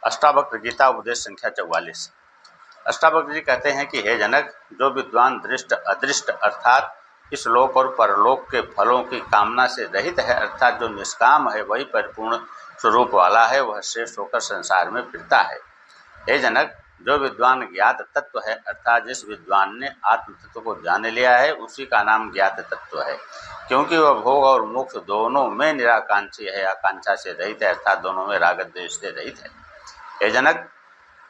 अष्टावक्र गीता उपदेश संख्या 44। अष्टावक्र जी कहते हैं कि हे जनक, जो विद्वान दृष्ट अदृष्ट अर्थात इस लोक और परलोक के फलों की कामना से रहित है, अर्थात जो निष्काम है, वही परिपूर्ण स्वरूप वाला है, वह श्रेष्ठ होकर संसार में फिरता है। हे जनक, जो विद्वान ज्ञात तत्व है, अर्थात जिस विद्वान ने आत्म तत्व को जान लिया है, उसी का नाम ज्ञात तत्व है, क्योंकि वह भोग और मोक्ष दोनों में निराकांक्षी है, आकांक्षा से रहित है, अर्थात दोनों में राग द्वेष से रहित है। हे जनक,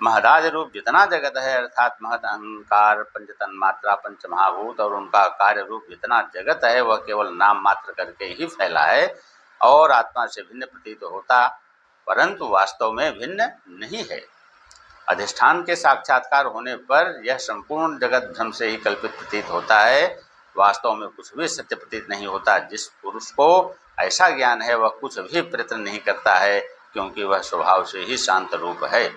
महदादि रूप जितना जगत है, अर्थात महद अहंकार, पंच तन्मात्रा, पंच महाभूत और उनका कार्य रूप जितना जगत है, वह केवल नाम मात्र करके ही फैला है और आत्मा से भिन्न प्रतीत होता, परंतु वास्तव में भिन्न नहीं है। अधिष्ठान के साक्षात्कार होने पर यह संपूर्ण जगत भ्रम से ही कल्पित प्रतीत होता है, वास्तव में कुछ भी सत्य प्रतीत नहीं होता। जिस पुरुष को ऐसा ज्ञान है, वह कुछ भी प्रयत्न नहीं करता है, क्योंकि वह स्वभाव से ही शांत रूप है।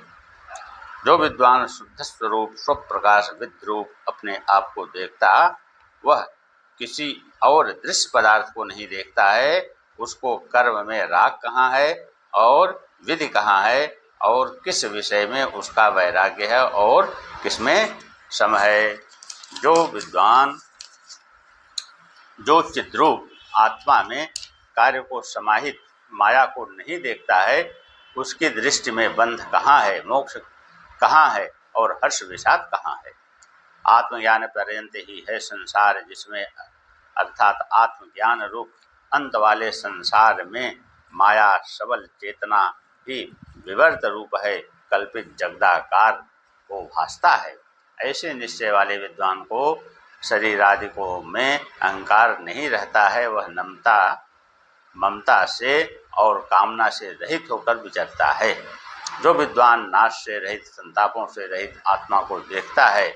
जो विद्वान शुद्ध स्वरूप स्वप्रकाश विद्रूप अपने आप को देखता, वह किसी और दृश्य पदार्थ को नहीं देखता है। उसको कर्म में राग कहाँ है और विधि कहाँ है और किस विषय में उसका वैराग्य है और किसमें सम है। जो विद्वान जो चिद्रूप आत्मा में कार्य को समाहित माया को नहीं देखता है, उसकी दृष्टि में बंध कहाँ है, मोक्ष कहाँ है और हर्ष विषाद कहाँ है। आत्मज्ञान पर्यंत ही है संसार, जिसमें अर्थात आत्मज्ञान रूप अंत वाले संसार में माया सबल चेतना ही विवर्त रूप है, कल्पित जगदाकार को भासता है। ऐसे निश्चय वाले विद्वान को शरीर आदि को में अहंकार नहीं रहता है, वह ममता से और कामना से रहित होकर विचरता है। जो विद्वान नाश से रहित संतापों से रहित आत्मा को देखता है,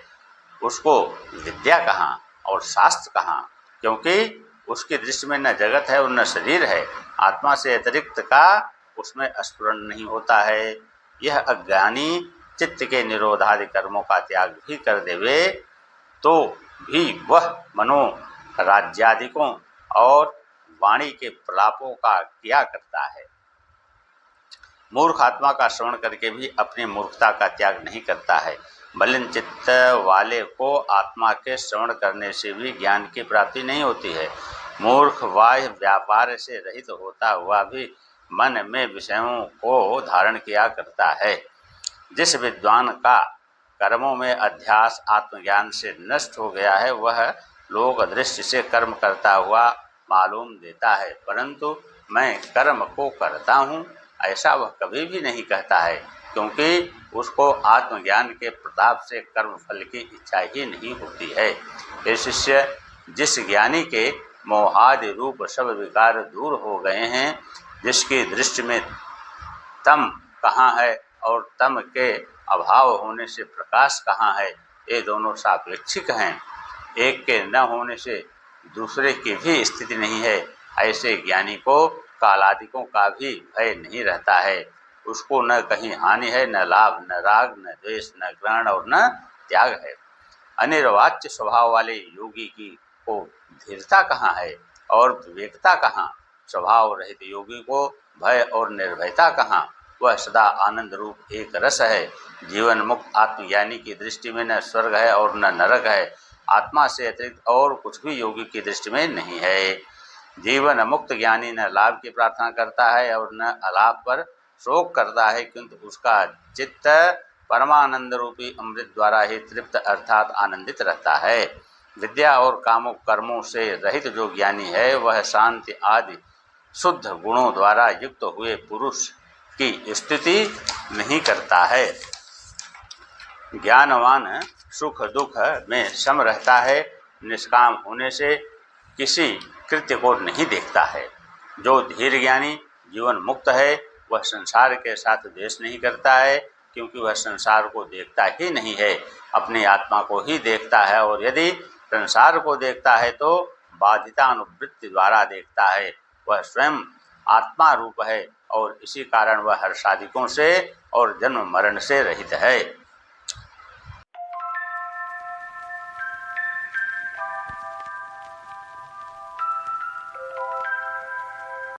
उसको विद्या कहाँ और शास्त्र कहाँ, क्योंकि उसकी दृष्टि में न जगत है और न शरीर है। आत्मा से अतिरिक्त का उसमें स्फुरण नहीं होता है। यह अज्ञानी चित्त के निरोधादि कर्मों का त्याग भी कर देवे तो भी वह मनो राज्यादिकों और वाणी के प्रलापों का क्या करता है। मूर्ख आत्मा का श्रवण करके भी अपनी मूर्खता का त्याग नहीं करता है। मलिन चित्त वाले को आत्मा के श्रवण करने से भी ज्ञान की प्राप्ति नहीं होती है। मूर्ख बाह्य व्यापार से रहित होता हुआ भी मन में विषयों को धारण किया करता है। जिस विद्वान का कर्मों में अध्यास आत्मज्ञान से नष्ट हो गया है, वह लोक दृष्टि से कर्म करता हुआ मालूम देता है, परंतु मैं कर्म को करता हूँ ऐसा वह कभी भी नहीं कहता है, क्योंकि उसको आत्मज्ञान के प्रताप से कर्म फल की इच्छा ही नहीं होती है। ये शिष्य, जिस ज्ञानी के मोहादि रूप सब विकार दूर हो गए हैं, जिसकी दृष्टि में तम कहाँ है और तम के अभाव होने से प्रकाश कहाँ है, ये दोनों सापेक्षिक हैं। एक के न होने से दूसरे की भी स्थिति नहीं है। ऐसे ज्ञानी को कालादिकों का भी भय नहीं रहता है। उसको न कहीं हानि है, न लाभ, न राग, न द्वेष, न ग्रहण और न त्याग है। अनिर्वाच्य स्वभाव वाले योगी की को धीरता कहाँ है और विवेकता कहाँ। स्वभाव रहित योगी को भय और निर्भयता कहाँ। वह सदा आनंद रूप एक रस है। जीवन मुक्त आत्मज्ञानी की दृष्टि में न स्वर्ग है और न नरक है। आत्मा से अतिरिक्त और कुछ भी योगी की दृष्टि में नहीं है। जीवन मुक्त ज्ञानी न लाभ की प्रार्थना करता है और न अलाभ पर शोक करता है, किंतु उसका चित्त परमानंद रूपी अमृत द्वारा ही तृप्त अर्थात आनंदित रहता है। विद्या और कामुक कर्मों से रहित जो ज्ञानी है, वह शांति आदि शुद्ध गुणों द्वारा युक्त हुए पुरुष की स्तुति नहीं करता है। ज्ञानवान सुख दुख में सम रहता है, निष्काम होने से किसी कृत्य को नहीं देखता है। जो धीर ज्ञानी जीवन मुक्त है, वह संसार के साथ द्वेष नहीं करता है, क्योंकि वह संसार को देखता ही नहीं है, अपनी आत्मा को ही देखता है, और यदि संसार को देखता है तो बाधितानुवृत्ति द्वारा देखता है। वह स्वयं आत्मा रूप है और इसी कारण वह हर्षादिकों से और जन्म मरण से रहित है।